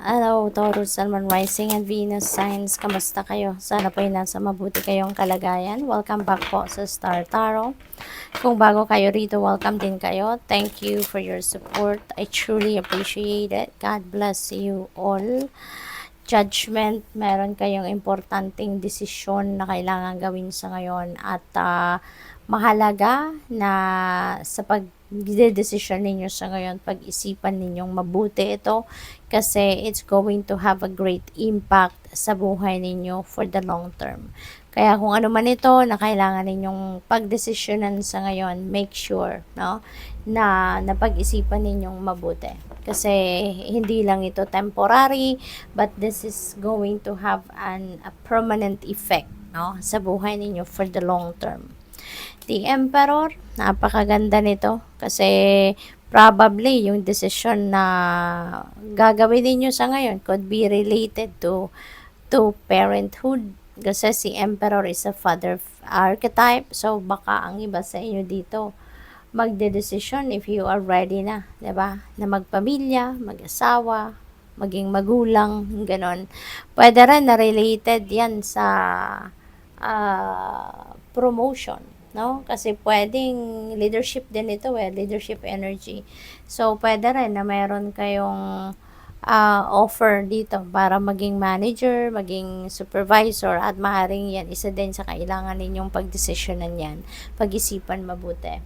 Hello, Taurus, Sun, Rising, and Venus signs. Kamusta kayo? Sana po ay nasa mabuti kayong kalagayan. Welcome back po sa Star Tarot. Kung bago kayo rito, welcome din kayo. Thank you for your support. I truly appreciate it. God bless you all. Judgment, meron kayong importanteng desisyon na kailangan gawin sa ngayon at mahalaga na sa pag-desisyon ninyo sa ngayon, pag-isipan ninyong mabuti ito kasi it's going to have a great impact sa buhay ninyo for the long term. Kaya kung ano man ito na kailangan ninyong pagdesisyonan sa ngayon, make sure na napag-isipan ninyong mabuti. Kasi hindi lang ito temporary, but this is going to have a permanent effect sa buhay ninyo for the long term. The Emperor, napakaganda nito kasi probably yung decision na gagawin niyo sa ngayon could be related to parenthood kasi si Emperor is a father archetype, so baka ang iba sa inyo dito magde-decision if you are ready na, 'di ba? Na magpamilya, mag-asawa, maging magulang, ganon. Pwede rin na related 'yan sa promotion, no? Kasi pwedeng leadership din ito leadership energy. So, pwede rin na meron kayong offer dito para maging manager, maging supervisor, at maaaring yan isa din sa kailangan ninyong pagdesisyonan yan. Pag-isipan mabuti.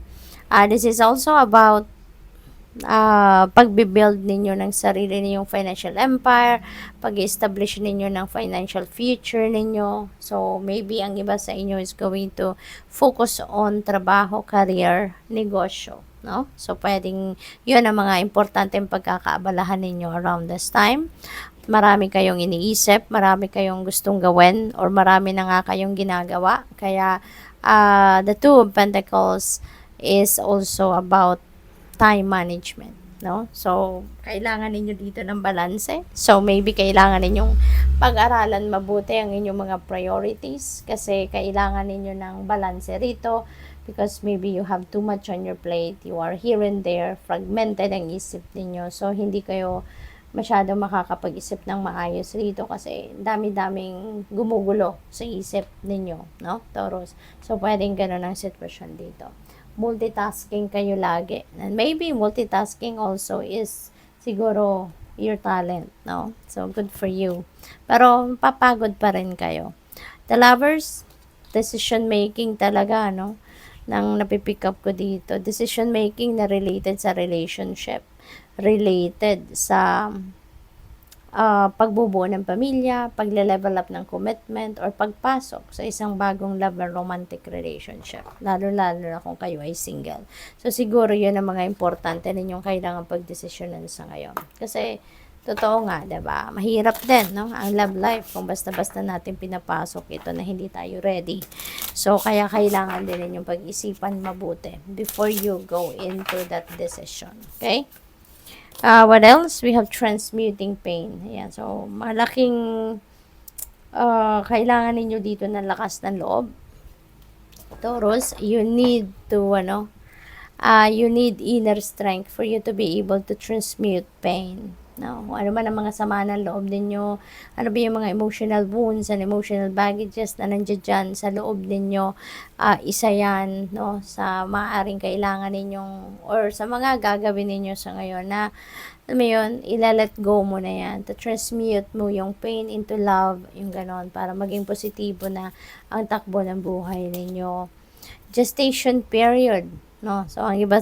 This is also about pagbibuild ninyo ng sarili ninyong financial empire, pag-establish ninyo ng financial future ninyo. So, maybe ang iba sa inyo is going to focus on trabaho, career, negosyo, no? So, pwedeng yun ang mga importanteng pagkakaabalahan ninyo around this time. Marami kayong iniisip, marami kayong gustong gawin, or marami na nga kayong ginagawa. Kaya, the Two of Pentacles is also about time management, no? So, kailangan ninyo dito ng balanse. So, maybe kailangan ninyong pag-aralan mabuti ang inyong mga priorities kasi kailangan ninyo ng balanse rito because maybe you have too much on your plate. You are here and there, fragmented ang isip ninyo. So, hindi kayo masyadong makakapag-isip ng maayos rito kasi dami-daming gumugulo sa isip ninyo, no? Taurus. So, pwedeng ganun ang sitwasyon dito. Multitasking kayo lagi. And maybe multitasking also is siguro your talent, no? So, good for you. Pero, papagod pa rin kayo. The Lovers, decision making talaga, no? Nang napipick up ko dito. Decision making na related sa relationship. Related sa pagbubuo ng pamilya, pagle-level up ng commitment, or pagpasok sa isang bagong love or romantic relationship. Lalo-lalo na kung kayo ay single. So, siguro yun ang mga importante ninyong kailangan pagdesisyonan sa ngayon. Kasi, totoo nga, diba? Mahirap din, no? Ang love life, kung basta-basta natin pinapasok ito na hindi tayo ready. So, kaya kailangan din ninyong pag-isipan mabuti before you go into that decision. Okay? What else? We have transmuting pain. Ayan. So, malaking kailangan ninyo dito ng lakas ng loob. Taurus, you need to, you need inner strength for you to be able to transmute pain. No? Ano man ang mga sama ng loob ninyo, ano ba yung mga emotional wounds and emotional baggages na nandiyan dyan sa loob ninyo, isa yan, no? Sa maaaring kailangan ninyong, or sa mga gagawin ninyo sa ngayon na, alam mo yun, ilalet go mo na yan, to transmute mo yung pain into love, yung ganon, para maging positibo na ang takbo ng buhay ninyo. Gestation period, no? So, ang iba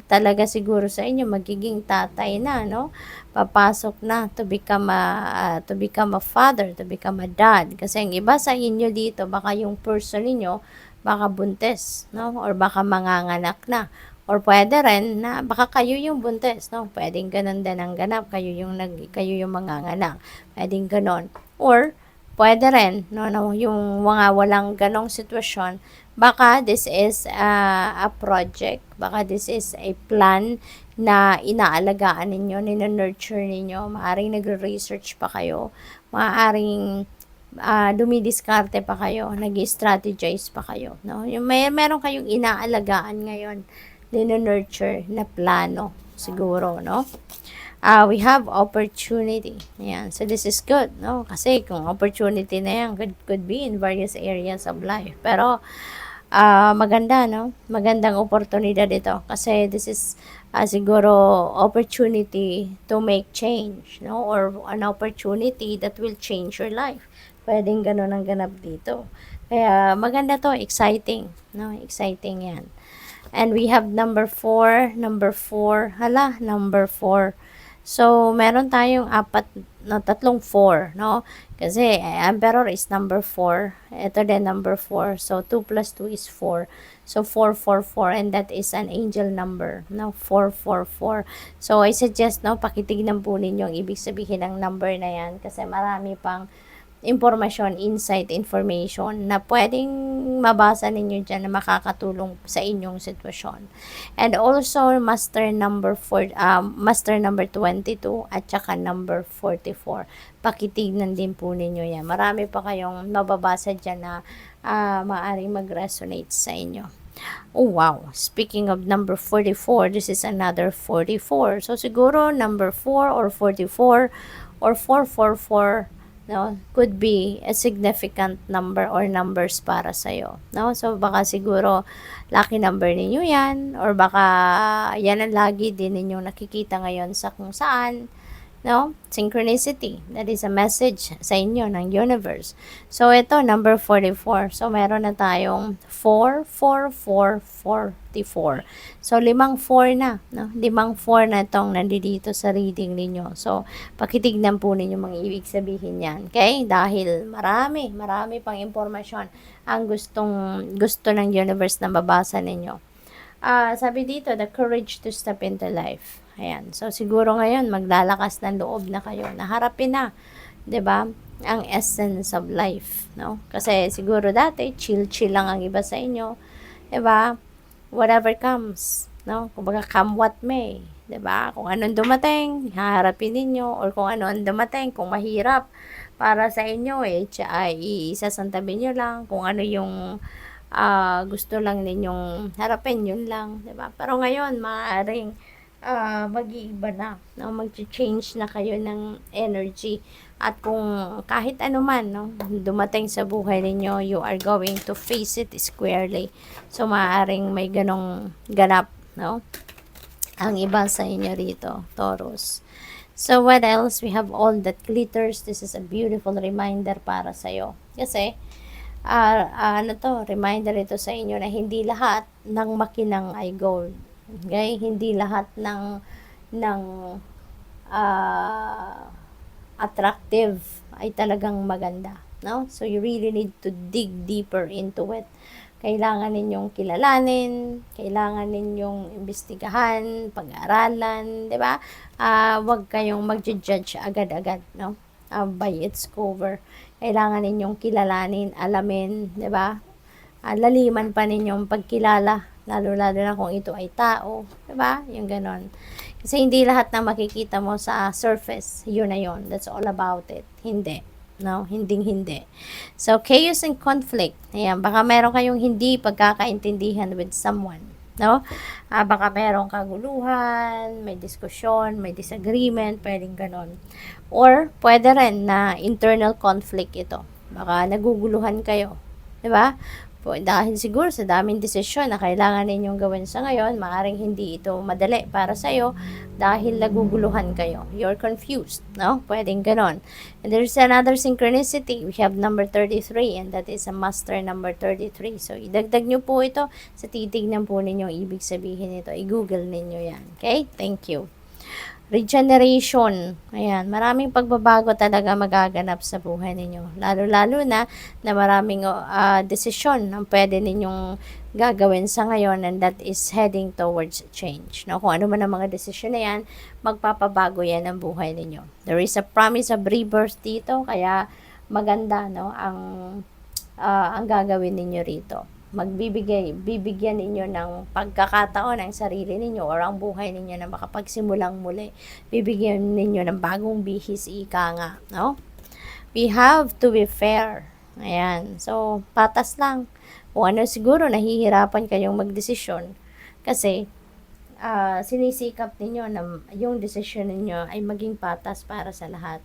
talaga siguro sa inyo, magiging tatay na, no? Papasok na to become a father, to become a dad. Kasi ang iba sa inyo dito, baka yung person ninyo, baka buntis, no? Or baka manganganak na. Or pwede rin na baka kayo yung buntis, no? Pwedeng ganun din ang ganap, kayo yung manganganak. Pwedeng ganun. Or pwede rin, no, yung mga walang ganong sitwasyon, baka this is a project, baka this is a plan na inaalagaan ninyo, nina-nurture ninyo, maaaring nagre-research pa kayo, maaaring dumidiskarte pa kayo, nag-strategize pa kayo, no? Yung meron kayong inaalagaan ngayon, nina-nurture na plano, siguro, no? We have opportunity. Ayan. So, this is good, no? Kasi kung opportunity na yan, could be in various areas of life. Pero, maganda, no? Magandang oportunidad ito. Kasi this is siguro opportunity to make change, no? Or an opportunity that will change your life. Pwedeng ganun ang ganap dito. Kaya maganda to, exciting, no? Exciting yan. And we have number 4, hala, number 4. So, meron tayong tatlong 4, no? Kasi, Emperor is number 4. Ito din number 4. So, 2 plus 2 is 4. So, 444, and that is an angel number, no? 444. So, I suggest, no, pakitignan po ninyo ang ibig sabihin ng number na yan. Kasi marami pang impormasyon, insight, information na pwedeng mabasa ninyo dyan na makakatulong sa inyong sitwasyon. And also, master number 22 at saka number 44. Pakitignan din po ninyo yan. Marami pa kayong mababasa dyan na maaaring mag-resonate sa inyo. Oh, wow. Speaking of number 44, this is another 44. So, siguro number 4 or 44 or 444, no, could be a significant number or numbers para sa'yo, no? So, baka siguro lucky number ninyo yan, or baka yan ang lagi din ninyong nakikita ngayon sa kung saan, no? Synchronicity. That is a message sa inyo ng universe. So, ito, number 44. So, meron na tayong 4, 4, 4, 44. So, 5 4 na, no? 5 4 na itong nandito sa reading ninyo. So, pakitignan po ninyo mga ibig sabihin yan. Okay? Dahil marami pang impormasyon ang gusto ng universe na babasa ninyo. Sabi dito, the courage to step into life. Ayan. So, siguro ngayon, maglalakas ng loob na kayo. Naharapin na, 'di ba, ang essence of life, no? Kasi siguro dati, chill-chill lang ang iba sa inyo, 'di ba? Whatever comes, no? Kumbaga, come what may, 'di ba? Kung anong dumating, haharapin ninyo, or kung ano ang dumating, kung mahirap para sa inyo, isasantabi nyo lang. Kung ano yung gusto lang ninyong harapin, yun lang, 'di ba? Pero ngayon, maaaring mag-iiba na, no? Mag-change na kayo ng energy. At kung kahit ano man, no, dumating sa buhay ninyo, you are going to face it squarely. So, maaaring may ganong ganap, no? Ang iba sa inyo rito, Taurus. So, what else? We have all that glitters. This is a beautiful reminder para sa'yo. Kasi, reminder ito sa inyo na hindi lahat ng makinang ay gold. Okay? Hindi lahat ng attractive ay talagang maganda, no? So, you really need to dig deeper into it. Kailangan ninyong kilalanin, kailangan ninyong imbestigahan, pag-aralan, 'di ba? Wag kayong mag-judge agad-agad, no? By its cover. Kailangan ninyong kilalanin, alamin, 'di ba? Laliman pa ninyong pagkilala, lalo-lalo na kung ito ay tao, 'di ba? Yung ganon. Kasi hindi lahat na makikita mo sa surface, yun na yun. That's all about it. Hindi. No? Hindi. So, chaos and conflict. Ayan, baka meron kayong hindi pagkakaintindihan with someone. No? Baka meron kaguluhan, may diskusyon, may disagreement, pwedeng ganon. Or, pwede rin na internal conflict ito. Baka naguguluhan kayo. 'Di ba? Dahil siguro sa daming desisyon na kailangan ninyong gawin sa ngayon, maaaring hindi ito madali para sa'yo dahil naguguluhan kayo. You're confused, no? Pwedeng ganon. And there's another synchronicity. We have number 33, and that is a master number 33. So, idagdag nyo po ito sa titignan po ninyo ibig sabihin nito. I-google ninyo yan. Okay? Thank you. Regeneration. Ayan, maraming pagbabago talaga magaganap sa buhay ninyo. Lalo-lalo na maraming desisyon ang pwede ninyong gagawin sa ngayon, and that is heading towards change. No? Kung ano man ang mga desisyon na yan, magpapabago yan ang buhay ninyo. There is a promise of rebirth dito, kaya maganda, no, ang gagawin ninyo rito. Bibigyan ninyo ng pagkakataon ang sarili ninyo or ang buhay ninyo na makapagsimulang muli. Bibigyan ninyo ng bagong bihis, ika nga, no? We have to be fair. Ayan. So, patas lang. Kung ano siguro, nahihirapan kayong magdesisyon. Kasi, sinisikap ninyo na yung desisyon ninyo ay maging patas para sa lahat.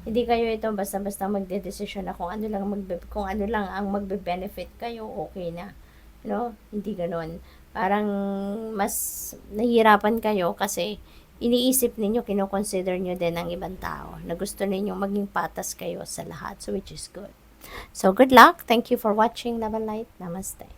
Hindi kayo ito basta-basta magdedesisyon na kung ano lang ang magbe-benefit kayo, okay na. Hindi ganoon. Parang mas nahihirapan kayo kasi iniisip ninyo, kino-consider nyo din ang ibang tao na gusto ninyong maging patas kayo sa lahat. So, which is good. So, good luck. Thank you for watching. Love and light. Namaste.